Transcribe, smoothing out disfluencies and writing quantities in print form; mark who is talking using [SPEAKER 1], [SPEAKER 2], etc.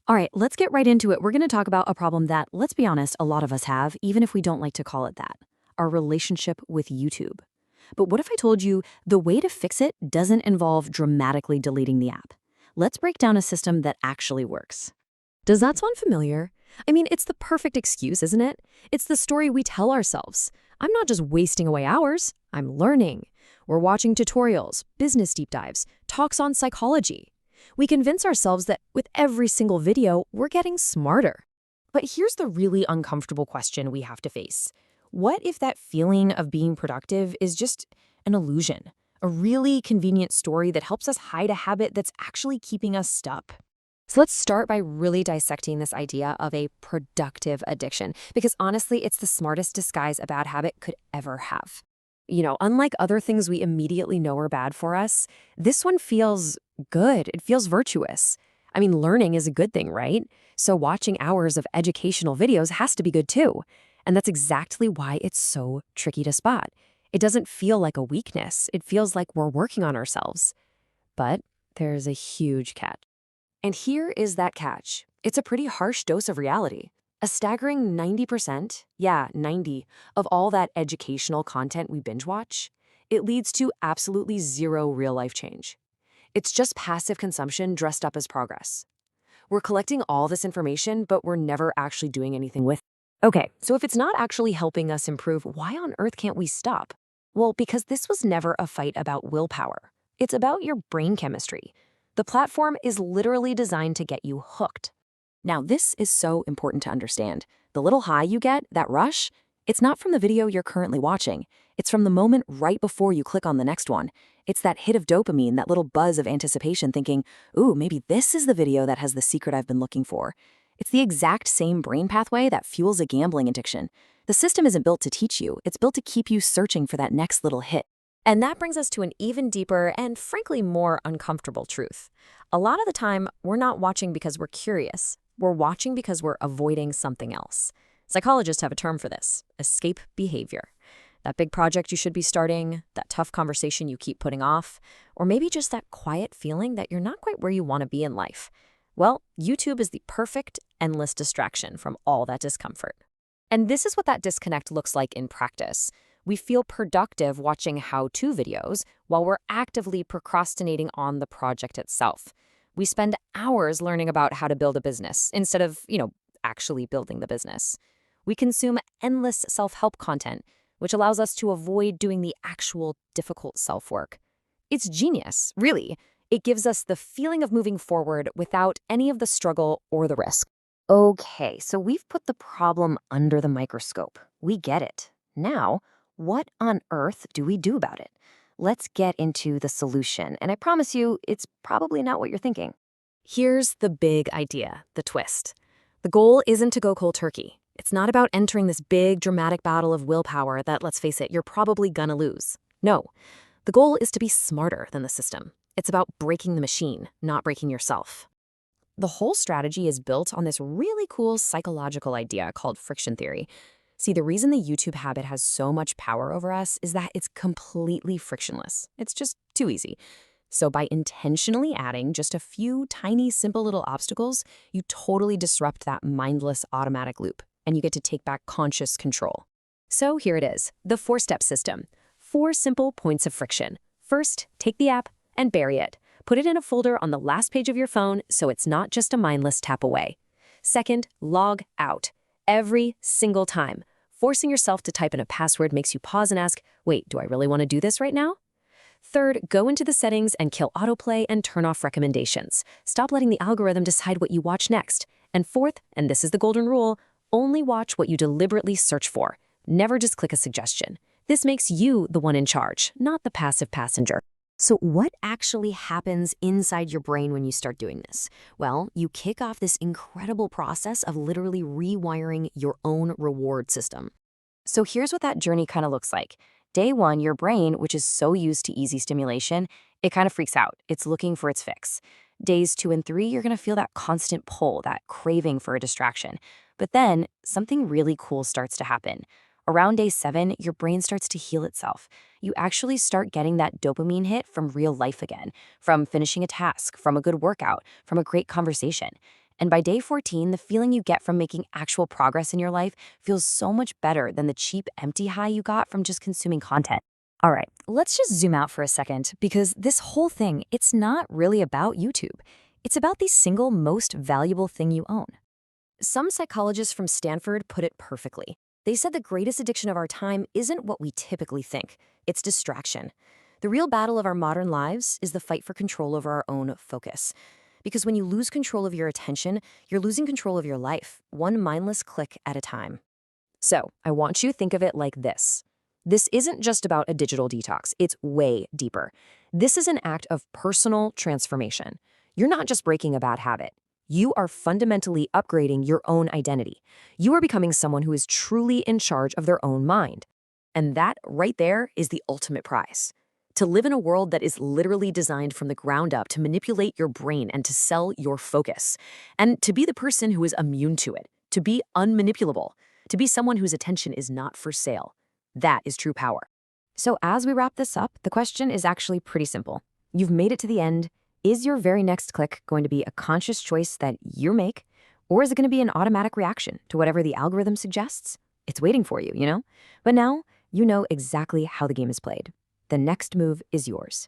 [SPEAKER 1] All right, let's get right into it. We're going to talk about a problem that, let's be honest, a lot of us have, even if we don't like to call it that, our relationship with YouTube. But what if I told you the way to fix it doesn't involve dramatically deleting the app? Let's break down a system that actually works. Does that sound familiar? I mean, it's the perfect excuse, isn't it? It's the story we tell ourselves. I'm not just wasting away hours, I'm learning. We're watching tutorials, business deep dives, talks on psychology. We convince ourselves that with every single video, we're getting smarter. But here's the really uncomfortable question we have to face. What if that feeling of being productive is just an illusion? A really convenient story that helps us hide a habit that's actually keeping us stuck? So let's start by really dissecting this idea of a productive addiction, because honestly, it's the smartest disguise a bad habit could ever have. Unlike other things we immediately know are bad for us, this one feels good. It feels virtuous. I mean, learning is a good thing, right? So watching hours of educational videos has to be good too. And that's exactly why it's so tricky to spot. It doesn't feel like a weakness. It feels like we're working on ourselves. But there's a huge catch. And here is that catch. It's a pretty harsh dose of reality. A staggering 90%, yeah, 90, of all that educational content we binge watch, it leads to absolutely zero real-life change. It's just passive consumption dressed up as progress. We're collecting all this information, but we're never actually doing anything with it. Okay, so if it's not actually helping us improve, why on earth can't we stop? Well, because this was never a fight about willpower. It's about your brain chemistry. The platform is literally designed to get you hooked. Now, this is so important to understand. The little high you get, that rush, it's not from the video you're currently watching. It's from the moment right before you click on the next one. It's that hit of dopamine, that little buzz of anticipation thinking, ooh, maybe this is the video that has the secret I've been looking for. It's the exact same brain pathway that fuels a gambling addiction. The system isn't built to teach you. It's built to keep you searching for that next little hit. And that brings us to an even deeper and frankly more uncomfortable truth. A lot of the time, we're not watching because we're curious. We're watching because we're avoiding something else. Psychologists have a term for this: escape behavior. That big project you should be starting, that tough conversation you keep putting off, or maybe just that quiet feeling that you're not quite where you want to be in life. Well, YouTube is the perfect, endless distraction from all that discomfort. And this is what that disconnect looks like in practice. We feel productive watching how-to videos while we're actively procrastinating on the project itself. We spend hours learning about how to build a business instead of, actually building the business. We consume endless self-help content, which allows us to avoid doing the actual difficult self-work. It's genius, really. It gives us the feeling of moving forward without any of the struggle or the risk. Okay, so we've put the problem under the microscope. We get it. Now, what on earth do we do about it? Let's get into the solution, and I promise you, it's probably not what you're thinking. Here's the big idea, the twist. The goal isn't to go cold turkey. It's not about entering this big, dramatic battle of willpower that, let's face it, you're probably gonna lose. No, the goal is to be smarter than the system. It's about breaking the machine, not breaking yourself. The whole strategy is built on this really cool psychological idea called friction theory. See, the reason the YouTube habit has so much power over us is that it's completely frictionless. It's just too easy. So by intentionally adding just a few tiny, simple little obstacles, you totally disrupt that mindless automatic loop, and you get to take back conscious control. So here it is, the 4-step system. 4 simple points of friction. First, take the app and bury it. Put it in a folder on the last page of your phone so it's not just a mindless tap away. Second, log out. Every single time. Forcing yourself to type in a password makes you pause and ask, wait, do I really want to do this right now? Third, go into the settings and kill autoplay and turn off recommendations. Stop letting the algorithm decide what you watch next. And fourth, and this is the golden rule, only watch what you deliberately search for. Never just click a suggestion. This makes you the one in charge, not the passive passenger. So what actually happens inside your brain when you start doing this? Well, you kick off this incredible process of literally rewiring your own reward system. So here's what that journey kind of looks like. Day 1, your brain, which is so used to easy stimulation, it kind of freaks out. It's looking for its fix. Days 2 and 3, you're going to feel that constant pull, that craving for a distraction. But then something really cool starts to happen. Around day 7, your brain starts to heal itself. You actually start getting that dopamine hit from real life again, from finishing a task, from a good workout, from a great conversation. And by day 14, the feeling you get from making actual progress in your life feels so much better than the cheap, empty high you got from just consuming content. All right, let's just zoom out for a second because this whole thing, it's not really about YouTube. It's about the single most valuable thing you own. Some psychologists from Stanford put it perfectly. They said the greatest addiction of our time isn't what we typically think. It's distraction. The real battle of our modern lives is the fight for control over our own focus. Because when you lose control of your attention, you're losing control of your life, one mindless click at a time. So, I want you to think of it like this. This isn't just about a digital detox, it's way deeper. This is an act of personal transformation. You're not just breaking a bad habit. You are fundamentally upgrading your own identity. You are becoming someone who is truly in charge of their own mind. And that right there is the ultimate prize. To live in a world that is literally designed from the ground up to manipulate your brain and to sell your focus. And to be the person who is immune to it, to be unmanipulable, to be someone whose attention is not for sale. That is true power. So as we wrap this up, the question is actually pretty simple. You've made it to the end. Is your very next click going to be a conscious choice that you make? Or is it going to be an automatic reaction to whatever the algorithm suggests? It's waiting for you, you know? But now you know exactly how the game is played. The next move is yours.